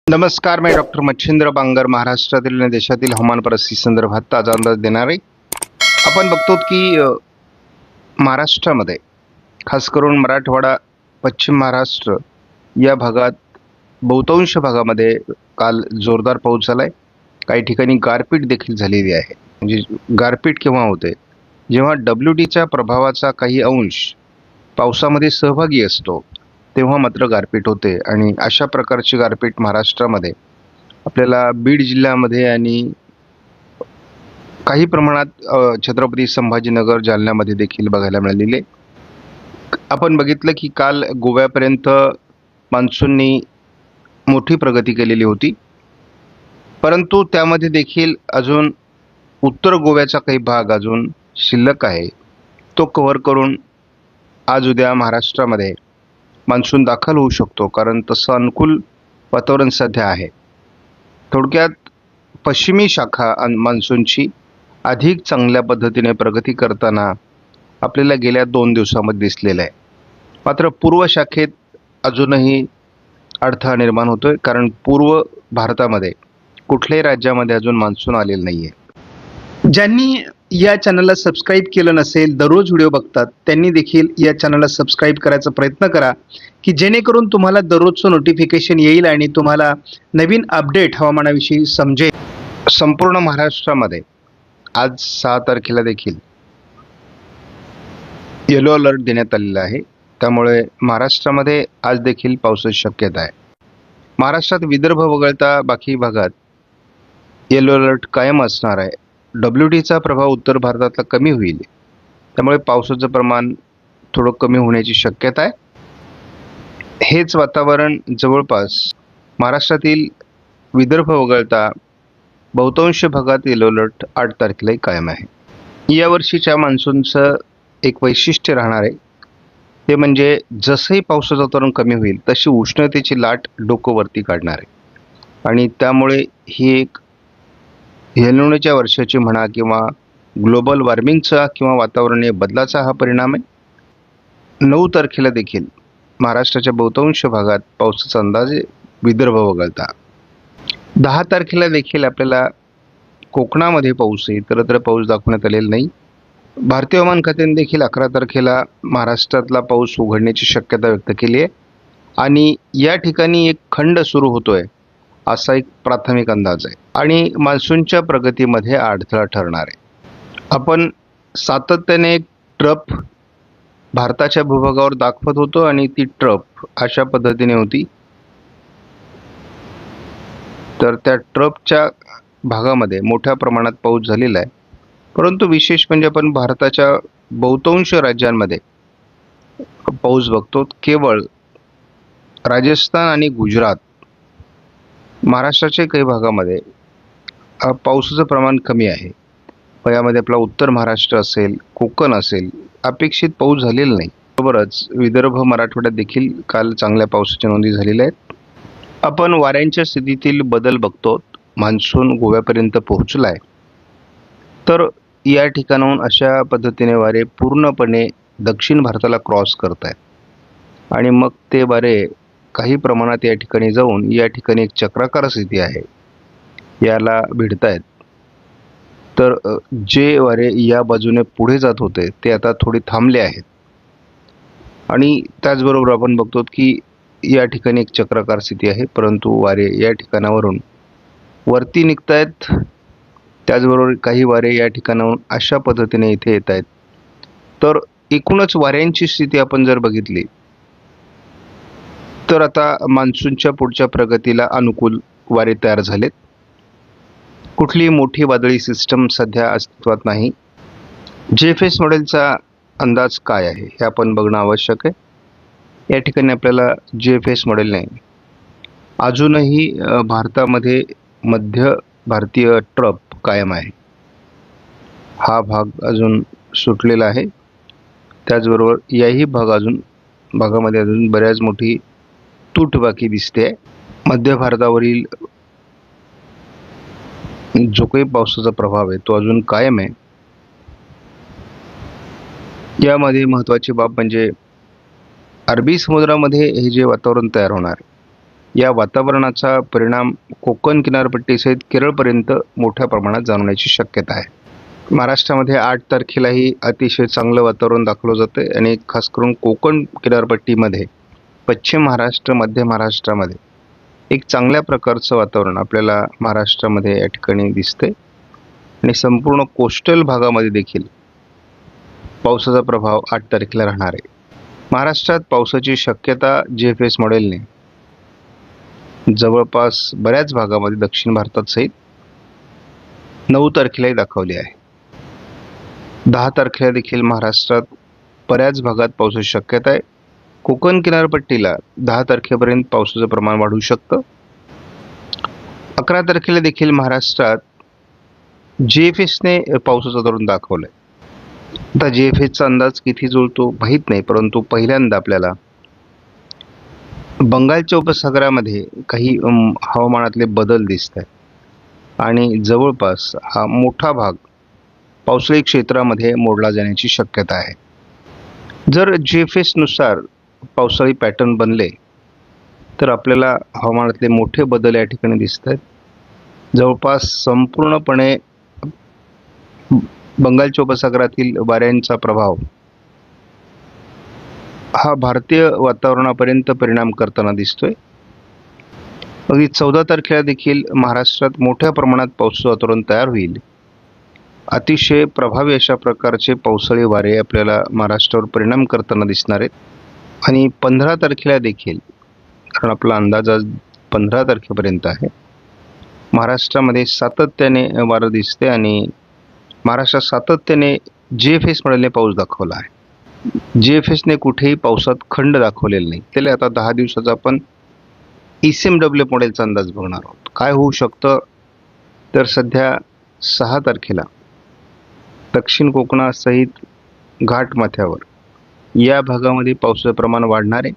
नमस्कार, मी डॉक्टर मच्छिंद्र बांगर महाराष्ट्रातील आणि देशातील हवामान परिस्थिती संदर्भात ताजा अंदाज देणार आहे. आपण बघतो की महाराष्ट्रामध्ये खास करून मराठवाडा, पश्चिम महाराष्ट्र या भागात बहुतांश भागामध्ये काल जोरदार पाऊस झालाय. काही ठिकाणी गारपीट देखील झालेली आहे. म्हणजे गारपीट केव्हा होते, जेव्हा WDच्या प्रभावाचा काही अंश पावसामध्ये सहभागी असतो तेव्हा मात्र गारपीट होते. आणि अशा प्रकारची गारपीट महाराष्ट्रामध्ये आपल्याला बीड जिल्ह्यामध्ये आणि काही प्रमाणात छत्रपती संभाजीनगर, जालन्यामध्ये देखील बघायला मिळालेली आहे. आपण बघितलं की काल गोव्यापर्यंत मान्सूननी मोठी प्रगती केलेली होती, परंतु त्यामध्ये देखील अजून उत्तर गोव्याचा काही भाग अजून शिल्लक आहे. तो कव्हर करून आज उद्या महाराष्ट्रामध्ये मान्सून दाखल होऊ शकतो, कारण तसं अनुकूल वातावरण सध्या आहे. थोडक्यात पश्चिमी शाखा मान्सूनची अधिक चांगल्या पद्धतीने प्रगती करताना आपल्याला गेल्या 2 दिवसांमध्ये दिसलेलं आहे. मात्र पूर्व शाखेत अजूनही अडथळा निर्माण होतोय, कारण पूर्व भारतामध्ये कुठल्याही राज्यामध्ये अजून मान्सून आलेलं नाही आहे. ज्यांनी या चॅनलला सबस्क्राईब केलं नसेल, दररोज व्हिडिओ बघतात, त्यांनी देखील या चॅनलला सबस्क्राईब करायचा प्रयत्न करा, की जेणेकरून तुम्हाला दररोजचं नोटिफिकेशन येईल आणि तुम्हाला नवीन अपडेट हवामानाविषयी समजेल. संपूर्ण महाराष्ट्रामध्ये आज 6 तारखेला देखील येलो अलर्ट देण्यात आलेला आहे. त्यामुळे महाराष्ट्रामध्ये आज देखील पावसाची शक्यता आहे. महाराष्ट्रात विदर्भ वगळता बाकी भागात येलो अलर्ट कायम असणार आहे. WDचा प्रभाव उत्तर भारतातला कमी होईल, त्यामुळे पावसाचं प्रमाण थोडं कमी होण्याची शक्यता आहे. हेच वातावरण जवळपास महाराष्ट्रातील विदर्भ वगळता बहुतांश भागात येलो अलर्ट 8 तारखेलाही कायम आहे. यावर्षीच्या मान्सूनचं एक वैशिष्ट्य राहणार आहे, ते म्हणजे जसंही पावसाचं वातावरण कमी होईल तशी उष्णतेची लाट डोकं वरती काढणार आहे. आणि त्यामुळे ही एक एल वर्षाची म्हणा किंवा ग्लोबल वॉर्मिंगचा किंवा वातावरणीय बदलाचा हा परिणाम आहे. 9 तारखेला देखील महाराष्ट्राच्या बहुतांश भागात पावसाचा अंदाज आहे, विदर्भ वगळता. 10 तारखेला देखील आपल्याला कोकणामध्ये पाऊस आहे, इतरत्र पाऊस दाखवण्यात आलेला नाही. भारतीय हवामान खात्याने देखील 11 तारखेला महाराष्ट्रातला पाऊस उघडण्याची शक्यता व्यक्त केली आहे. आणि या ठिकाणी एक खंड सुरू होतोय असा एक प्राथमिक अंदाज आहे, आणि मान्सूनच्या प्रगतीमध्ये अडथळा ठरणार आहे. आपण सातत्याने एक ट्रप भारताच्या भूभागावर दाखवत होतो, आणि ती ट्रप अशा पद्धतीने होती. तर त्या ट्रपच्या भागामध्ये मोठ्या प्रमाणात पाऊस झालेला आहे. परंतु विशेष म्हणजे आपण भारताच्या बहुतांश राज्यांमध्ये पाऊस बघतो. केवळ राजस्थान आणि गुजरात, महाराष्ट्राच्या काही भागामध्ये पावसाचं प्रमाण कमी आहे. यामध्ये आपला उत्तर महाराष्ट्र असेल, कोकण असेल, अपेक्षित पाऊस झालेला नाही. बरोबरच विदर्भ, मराठवाड्यात देखील काल चांगल्या पावसाच्या नोंदी झालेल्या आहेत. आपण वाऱ्यांच्या स्थितीतील बदल बघतो. मान्सून गोव्यापर्यंत पोहोचला आहे, तर या ठिकाणाहून अशा पद्धतीने वारे पूर्णपणे दक्षिण भारताला क्रॉस करत आहेत, आणि मग ते वारे काही प्रमाणात या ठिकाणी जाऊन या ठिकाणी एक चक्राकार स्थिती आहे याला भिडत आहेत. तर जे वारे या बाजूने पुढे जात होते ते आता थोडे थांबले आहेत. आणि त्याचबरोबर आपण बघतो की या ठिकाणी एक चक्राकार स्थिती आहे, परंतु वारे या ठिकाणावरून वरती निघत आहेत. त्याचबरोबर काही वारे या ठिकाणाहून अशा पद्धतीने इथे येत आहेत. तर एकूणच वाऱ्यांची स्थिती आपण जर बघितली तर आता मान्सूनच्या पुढच्या प्रगतीला अनुकूल वारे तयार झालेत. कुठलीही मोठी वादळी सिस्टम सध्या अस्तित्वात नाही. JFS मॉडेलचा अंदाज काय आहे हे आपण बघणं आवश्यक आहे. या ठिकाणी आपल्याला JFS मॉडेल नाही. अजूनही भारतामध्ये मध्य भारतीय ट्रप कायम आहे. हा भाग अजून सुटलेला आहे. त्याचबरोबर याही भागामध्ये अजून बऱ्याच मोठी तूट बाकी दिसते. मध्य भारतावरील जो काही पावसाचा प्रभाव आहे तो अजून कायम आहे. यामध्ये महत्त्वाची बाब म्हणजे अरबी समुद्रामध्ये हे जे वातावरण तयार होणार या वातावरणाचा परिणाम कोकण किनारपट्टीसहित केरळपर्यंत मोठ्या प्रमाणात जाणवण्याची शक्यता आहे. महाराष्ट्रामध्ये 8 तारखेलाही अतिशय चांगलं वातावरण दाखवलं जाते आणि खास करून कोकण किनारपट्टीमध्ये पश्चिम महाराष्ट्र, मध्य महाराष्ट्रामध्ये एक चांगल्या प्रकारचं वातावरण आपल्याला महाराष्ट्रामध्ये या ठिकाणी दिसते आणि संपूर्ण कोस्टल भागामध्ये देखील पावसाचा प्रभाव 8 तारखेला राहणार आहे. महाराष्ट्रात पावसाची शक्यता GFS मॉडेलने जवळपास बऱ्याच भागामध्ये दक्षिण भारतात सहित 9 तारखेलाही दाखवली आहे. 10 तारखेला देखील महाराष्ट्रात बऱ्याच भागात पावसाची शक्यता आहे. कोकण किनारपट्टीला 10 तारखेपर्यंत पावसाचं प्रमाण वाढू शकतं. 11 तारखेला देखील महाराष्ट्रात GFSने पावसाचं धोरण दाखवलंय. आता GFSचा अंदाज किती जुळतो माहीत नाही, परंतु पहिल्यांदा आपल्याला बंगालच्या उपसागरामध्ये काही हवामानातले बदल दिसत आहेत आणि जवळपास हा मोठा भाग पावसाळी क्षेत्रामध्ये मोडला जाण्याची शक्यता आहे. जर GFS नुसार पावसाळी पॅटर्न बनले तर आपल्याला हवामानातले मोठे बदल या ठिकाणी दिसत आहेत. जवळपास संपूर्णपणे बंगालच्या उपसागरातील वाऱ्यांचा प्रभाव हा भारतीय वातावरणापर्यंत परिणाम करताना दिसतोय. अगदी 14 तारखेला देखील महाराष्ट्रात मोठ्या प्रमाणात पावसाचं वातावरण तयार होईल. अतिशय प्रभावी अशा प्रकारचे पावसाळी वारे आपल्याला महाराष्ट्रावर परिणाम करताना दिसणार आहेत आणि 15 तारखेला देखील, कारण आपला अंदाज आज 15 तारखेपर्यंत आहे, महाराष्ट्रामध्ये सातत्याने वारं दिसते आणि महाराष्ट्रात सातत्याने GFS मॉडेलने पाऊस दाखवला आहे. GFSने कुठेही पावसात खंड दाखवलेला नाही. त्याला आता 10 दिवसाचा आपण ECMW मॉडेलचा अंदाज बघणार आहोत. काय होऊ शकतं तर सध्या 6 तारखेला दक्षिण कोकणासहित घाटमाथ्यावर या भागामध्ये पावसाचं प्रमाण वाढणार आहे.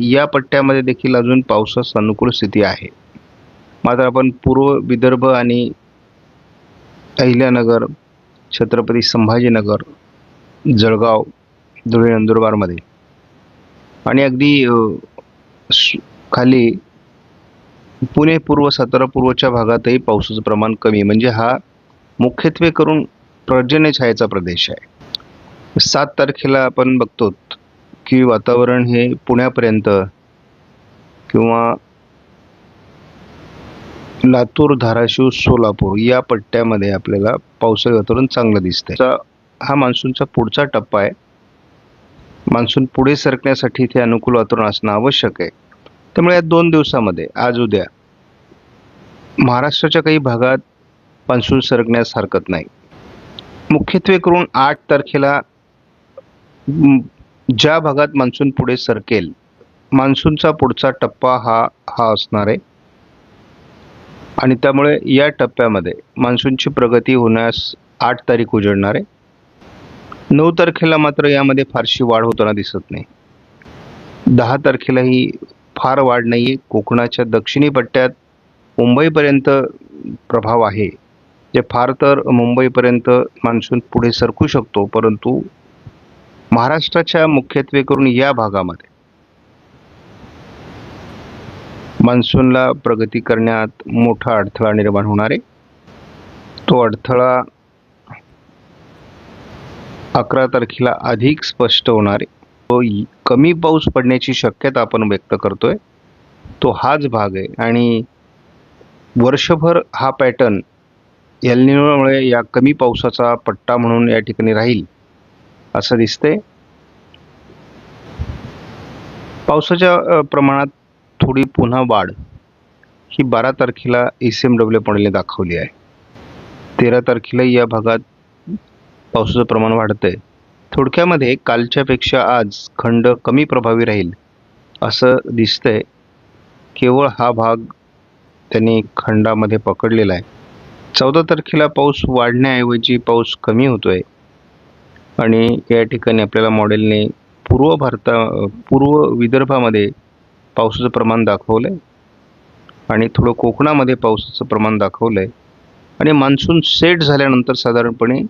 या पट्ट्यामध्ये देखील अजून पावसास अनुकूल स्थिती आहे. मात्र आपण पूर्व विदर्भ आणि अहिल्यानगर, छत्रपती संभाजीनगर, जळगाव, धुळे, नंदुरबारमध्ये आणि अगदी खाली पुणे पूर्व, सातारा पूर्वच्या भागातही पावसाचं प्रमाण कमी, म्हणजे हा मुख्यत्वे करून पर्जन्य छायेचा प्रदेश आहे. 7 तारखेला आपण बघतो की वातावरण हे पुण्यापर्यंत किंवा लातूर, धाराशिव, सोलापूर या पट्ट्यामध्ये आपल्याला पावसाळी वातावरण चांगलं दिसतंय. हा मान्सूनचा पुढचा टप्पा आहे. मान्सून पुढे सरकण्यासाठी इथे अनुकूल वातावरण असणं आवश्यक आहे. त्यामुळे या 2 दिवसामध्ये आज उद्या महाराष्ट्राच्या काही भागात मान्सून सरकण्यास हरकत नाही. मुख्यत्वे करून 8 तारखेला ज्या भागात मान्सून पुढे सरकेल, मान्सूनचा पुढचा टप्पा हा असणार आहे आणि त्यामुळे या टप्प्यामध्ये मान्सूनची प्रगती होण्यास 8 तारीख उजळणार आहे. 9 तारखेला मात्र यामध्ये फारशी वाढ होताना दिसत नाही. 10 तारखेलाही फार वाढ नाही आहे. कोकणाच्या दक्षिणी पट्ट्यात मुंबईपर्यंत प्रभाव आहे. जे फार तर मुंबईपर्यंत मान्सून पुढे सरकू शकतो, परंतु महाराष्ट्राच्या मुख्यत्वे करून या भागामध्ये मान्सूनला प्रगती करण्यात मोठा अडथळा निर्माण होणार आहे. तो अडथळा 11 तारखेला अधिक स्पष्ट होणार आहे. तो कमी पाऊस पडण्याची शक्यता आपण व्यक्त करतोय, तो हाच भाग आहे आणि वर्षभर हा पॅटर्न एल निनोमुळे या कमी पावसाचा पट्टा म्हणून या ठिकाणी राहील असं दिसतंय. पावसाच्या प्रमाणात थोडी पुन्हा वाढ ही 12 तारखेला ECMW मॉडेलने दाखवली आहे. 13 तारखेला या भागात पावसाचं प्रमाण वाढतंय. थोडक्यामध्ये कालच्यापेक्षा आज खंड कमी प्रभावी राहील असं दिसतंय. केवळ हा भाग त्यांनी खंडामध्ये पकडलेला आहे. 14 तारखेला पाऊस वाढण्याऐवजी पाऊस कमी होतोय आणि या ठिकाणी आपल्याला मॉडेलने पूर्व विदर्भामध्ये पावसाचं प्रमाण दाखवलंय आणि थोडं कोकणामध्ये पावसाचं प्रमाण दाखवलंय आणि मान्सून सेट झाल्यानंतर साधारणपणे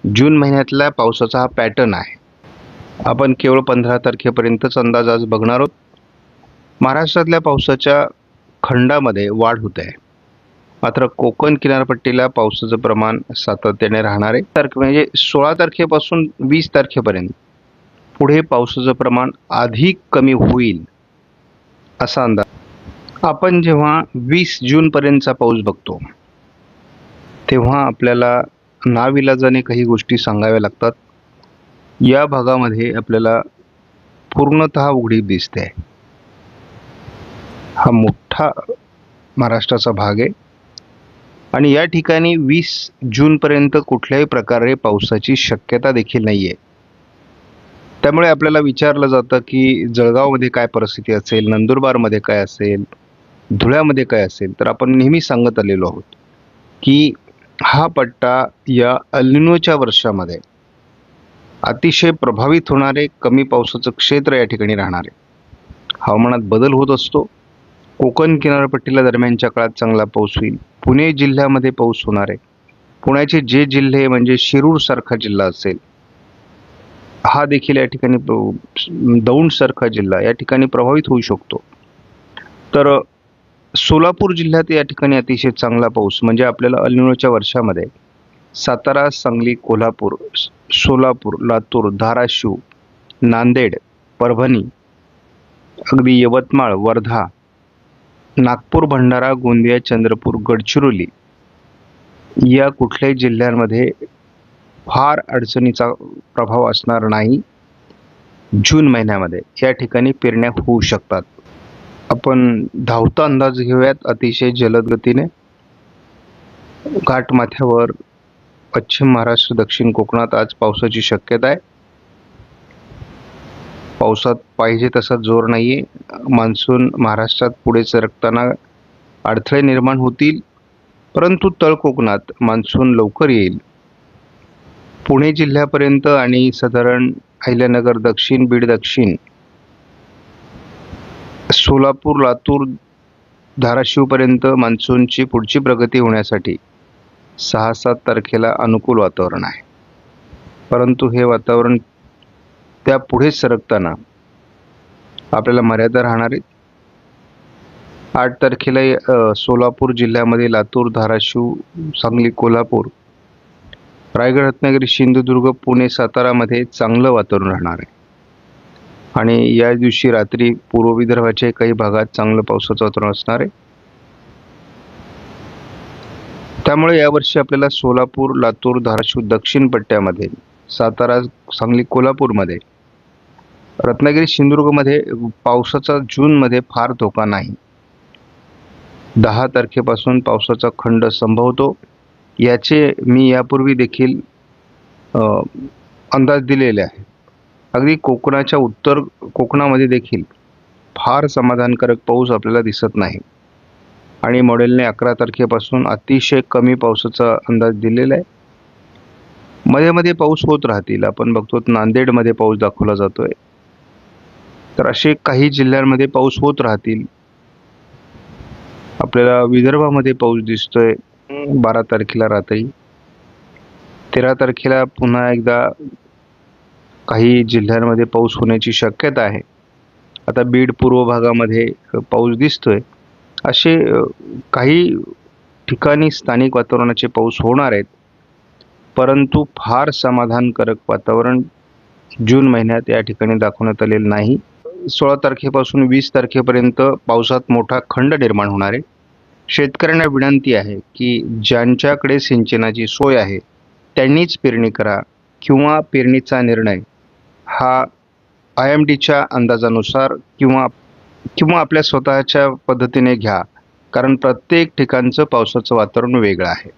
जून महिन्यातल्या पावसाचा हा पॅटर्न आहे. आपण केवळ 15 तारखेपर्यंतच अंदाज आज बघणार आहोत. महाराष्ट्रातल्या पावसाच्या खंडामध्ये वाढ होत आहे, मात्र कोकण किनारपट्टीला पावसाचं प्रमाण सातत्याने राहणार आहे. म्हणजे 16 तारखेपासून 20 तारखेपर्यंत पुढे पावसाचं प्रमाण अधिक कमी होईल असा अंदाज. आपण जेव्हा 20 जूनपर्यंतचा पाऊस बघतो तेव्हा आपल्याला नाविलाजाने काही गोष्टी सांगाव्या लागतात. या भागामध्ये आपल्याला पूर्णतः उघडीप दिसते. हा मोठा महाराष्ट्राचा भाग आहे आणि या ठिकाणी 20 जूनपर्यंत कुठल्याही प्रकारे पावसाची शक्यता देखील नाही आहे. त्यामुळे आपल्याला विचारलं जातं की जळगावमध्ये काय परिस्थिती असेल, नंदुरबारमध्ये काय असेल, धुळ्यामध्ये काय असेल. तर आपण नेहमी सांगत आलेलो आहोत की हा पट्टा या अल्निनोच्या वर्षामध्ये अतिशय प्रभावित होणारे कमी पावसाचं क्षेत्र या ठिकाणी राहणार आहे. हवामानात बदल होत असतो. कोकण किनारपट्टीला दरम्यानच्या काळात चांगला पाऊस होईल. पुणे जिल्ह्यामध्ये पाऊस होणार आहे. पुण्याचे जे जिल्हे म्हणजे शिरूर सारखा जिल्हा असेल, हा देखील या ठिकाणी दौंड सारखा जिल्हा या ठिकाणी प्रभावित होऊ शकतो. तर सोलापूर जिल्ह्यात या ठिकाणी अतिशय चांगला पाऊस म्हणजे आपल्याला अल्निनोच्या वर्षामध्ये सातारा, सांगली, कोल्हापूर, सोलापूर, लातूर, धाराशिव, नांदेड, परभणी, अगदी यवतमाळ, वर्धा, नागपूर, भंडारा, गोंदिया, चंद्रपूर, गडचिरोली या कुठल्याही जिल्ह्यांमध्ये फार अडचणीचा प्रभाव असणार नाही. जून महिन्यामध्ये या ठिकाणी पेरण्या होऊ शकतात. आपण धावता अंदाज घेऊयात अतिशय जलद गतीने. घाटमाथ्यावर पश्चिम महाराष्ट्र, दक्षिण कोकणात आज पावसाची शक्यता आहे. पावसात पाहिजे तसा जोर नाहीये. मान्सून महाराष्ट्रात पुढे सरकताना अडथळे निर्माण होतील, परंतु तळ कोकणात मान्सून लवकर येईल. पुणे जिल्ह्यापर्यंत आणि साधारण अहिल्यानगर दक्षिण, बीड दक्षिण, सोलापूर, लातूर, धाराशिवपर्यंत मान्सूनची पुढची प्रगती होण्यासाठी 6-7 तारखेला अनुकूल वातावरण आहे. परंतु हे वातावरण त्या पुढे सरकताना आपल्याला मर्यादा राहणार आहेत. 8 तारखेला सोलापूर जिल्ह्यामध्ये लातूर, धाराशिव, सांगली, कोल्हापूर, रायगड, रत्नागिरी, सिंधुदुर्ग, पुणे, सातारामध्ये चांगलं वातावरण राहणार आहे. आणि या दिवशी रात्री पूर्व विदर्भाच्या काही भागात चांगलं पावसाचं वातावरण असणार आहे. त्यामुळे यावर्षी आपल्याला सोलापूर, लातूर, धाराशिव, दक्षिण पट्ट्यामध्ये, सातारा, सांगली, कोल्हापूरमध्ये, रत्नागिरी, सिंधुदुर्गमध्ये पावसाचा जूनमध्ये फार धोका नाही. 10 तारखेपासून पावसाचा खंड संभवतो. याचे मी यापूर्वी देखील अंदाज दिलेले आहे. अगदी कोकणाच्या उत्तर कोकणामध्ये देखील फार समाधानकारक पाऊस आपल्याला दिसत नाही आणि मॉडेलने 11 तारखेपासून अतिशय कमी पावसाचा अंदाज दिलेला आहे. मध्ये मध्ये पाऊस होत राहतील. आपण बघतो नांदेडमध्ये पाऊस दाखवला जातोय. तर असे काही जिल्ह्यांमध्ये पाऊस होत राहतील. आपल्याला विदर्भामध्ये पाऊस दिसतोय 12 तारखेला रात्री. 13 तारखेला पुन्हा एकदा काही जिल्ह्यांमध्ये पाऊस होण्याची शक्यता आहे. आता बीड पूर्व भागामध्ये पाऊस दिसतोय. असे काही ठिकाणी स्थानिक वातावरणाचे पाऊस होणार आहेत, परंतु फार समाधानकारक वातावरण जून महिन्यात या ठिकाणी दाखवण्यात आलेलं नाही. 16 तारखेपासून 20 तारखेपर्यंत पावसात मोठा खंड निर्माण होणार आहे. शेतकऱ्यांना विनंती आहे की ज्यांच्याकडे सिंचनाची सोय आहे त्यांनीच पेरणी करा किंवा पेरणीचा निर्णय हा IMDच्या अंदाजानुसार किंवा आपल्या स्वतःच्या पद्धतीने घ्या, कारण प्रत्येक ठिकाणचं पावसाचं वातावरण वेगळं आहे.